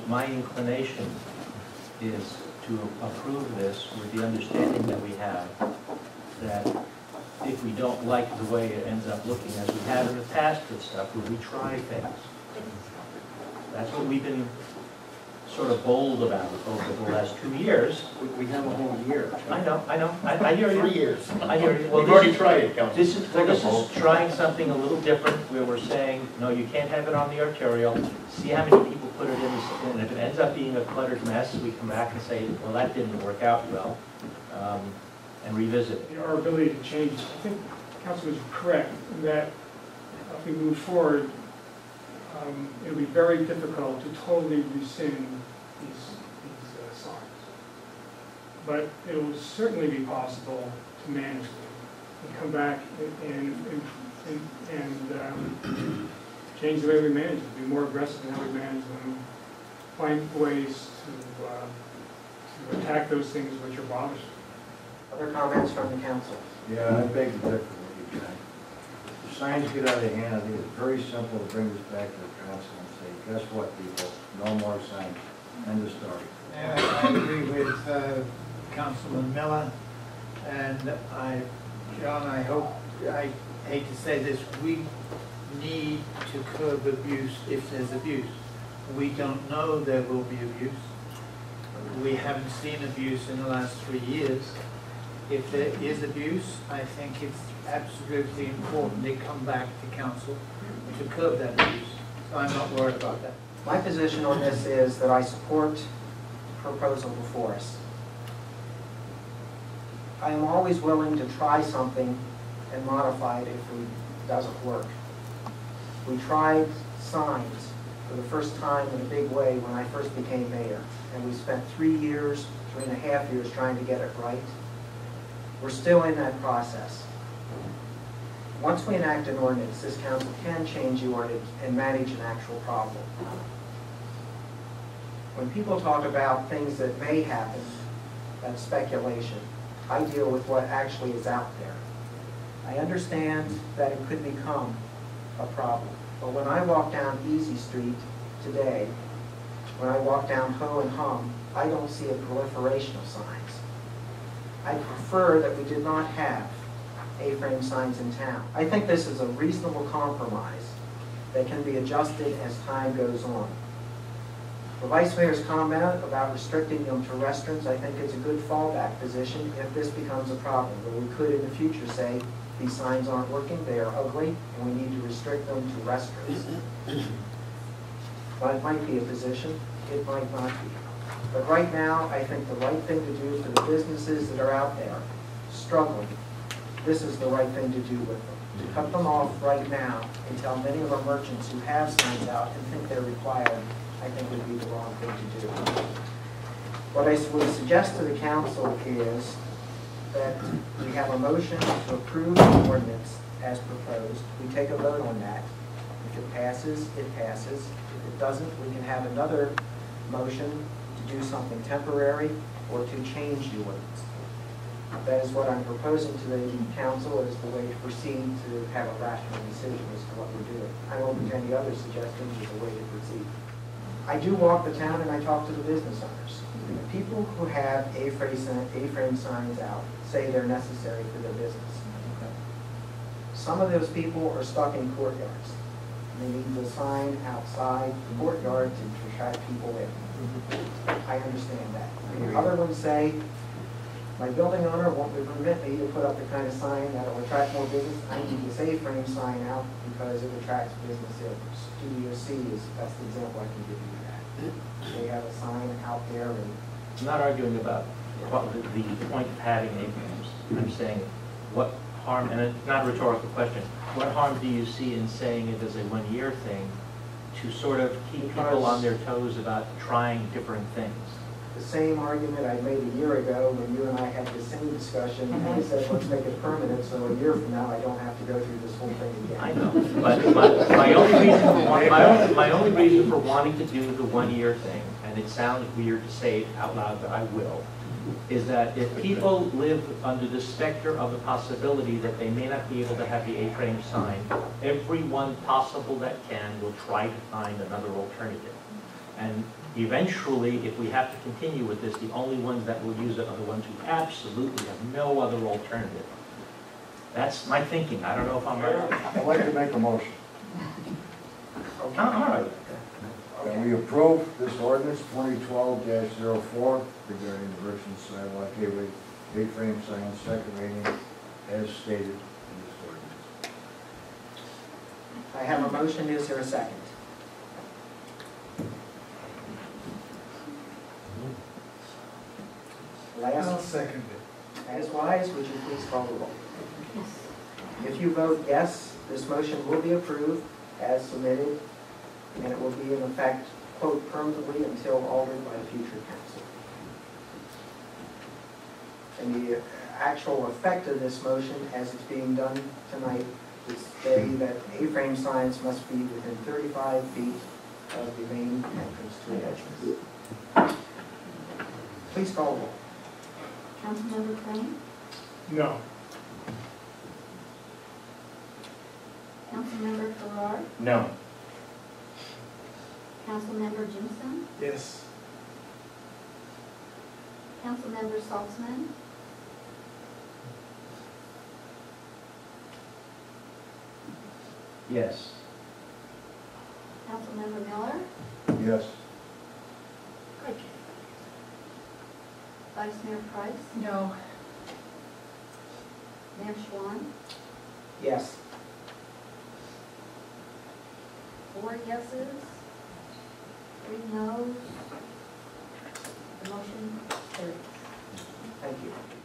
my inclination is to approve this with the understanding that we have that if we don't like the way it ends up looking, as we have in the past with stuff, where we try things. That's what we've been sort of bold about over the last 2 years. We have a whole year. I know, I hear you. 3 years. I hear you. Well, We've already tried it, Council. This is trying something a little different, where we're saying, no, you can't have it on the arterial. See how many people put it in, and if it ends up being a cluttered mess, we come back and say, well, that didn't work out well, and revisit it. Our ability to change, I think Council is correct that if we move forward, it'll be very difficult to totally rescind these signs. But it will certainly be possible to manage them and come back and change the way we manage them, be more aggressive in how we manage them, find ways to attack those things which are bothersome. Other comments from the council? Yeah, I beg to differ with you, Jack. If signs get out of hand, I think it's very simple to bring this back to the council and say, guess what, people, no more signs. End of story. Yeah, I agree with Councilman Miller, and John, I hate to say this, we need to curb abuse if there's abuse. We don't know there will be abuse. We haven't seen abuse in the last 3 years. If there is abuse, I think it's absolutely important they come back to council to curb that abuse. So I'm not worried about that. My position on this is that I support the proposal before us. I am always willing to try something and modify it if it doesn't work. We tried signs for the first time in a big way when I first became mayor, and we spent 3 years, 3.5 years trying to get it right. We're still in that process. Once we enact an ordinance, this council can change the ordinance and manage an actual problem. When people talk about things that may happen, that's speculation. I deal with what actually is out there. I understand that it could become a problem. But when I walk down Easy Street today, when I walk down Ho and Hum, I don't see a proliferation of signs. I prefer that we did not have A-frame signs in town. I think this is a reasonable compromise that can be adjusted as time goes on. The Vice Mayor's comment about restricting them to restaurants, I think it's a good fallback position if this becomes a problem, where we could in the future say, these signs aren't working, they are ugly, and we need to restrict them to restaurants. That might be a position, it might not be. But right now, I think the right thing to do for the businesses that are out there struggling, this is the right thing to do with them. To cut them off right now and tell many of our merchants who have signs out and think they're required, I think would be the wrong thing to do. What I would suggest to the council is that we have a motion to approve the ordinance as proposed. We take a vote on that. If it passes, it passes. If it doesn't, we can have another motion to do something temporary or to change the ordinance. That is what I'm proposing to the council as the way to proceed to have a rational decision as to what we're doing. I'm open to any other suggestions as a way to proceed. I do walk the town and I talk to the business owners. The people who have A-frame signs out say they're necessary for their business. Some of those people are stuck in courtyards. They need the sign outside the courtyard to attract people in. I understand that. The other ones say, my building owner won't permit me to put up the kind of sign that will attract more business. I need this A-frame sign out because it attracts business here. Studio C is the best example I can give you of that. They have a sign out there. And I'm not arguing about the point of having A-frames. I'm saying what harm, and it's not a rhetorical question, what harm do you see in saying it as a one-year thing to sort of keep people on their toes about trying different things? The same argument I made a year ago when you and I had the same discussion, and I said, let's make it permanent so a year from now I don't have to go through this whole thing again. I know, but my only reason for wanting to do the one-year thing, and it sounds weird to say it out loud, but I will, is that if people live under the specter of the possibility that they may not be able to have the A-frame sign, everyone possible that can will try to find another alternative. And eventually, if we have to continue with this, the only ones that will use it are the ones who absolutely have no other alternative. That's my thinking. I don't know if I'm right. I'd like to make a motion. All right. That we approve this ordinance 2012-04 regarding the Richmond sidewalk A-frame sign, second reading, as stated in this ordinance. I have a motion, is there a second? I'll Last, second it. as wise, would you please call the roll? If you vote yes, this motion will be approved as submitted, and it will be in effect, quote, permanently until altered by a future council. And the actual effect of this motion, as it's being done tonight, is stating that A-frame signs must be within 35 feet of the main entrance to the entrance. Please call the roll. Councilmember Crane? No. Councilmember Farrar? No. Councilmember Jimson? Yes. Councilmember Saltzman? Yes. Councilmember Miller? Yes. Vice Mayor Price? No. Mayor Schwan? Yes. 4 yeses, 3 noes. The motion carries. Thank you.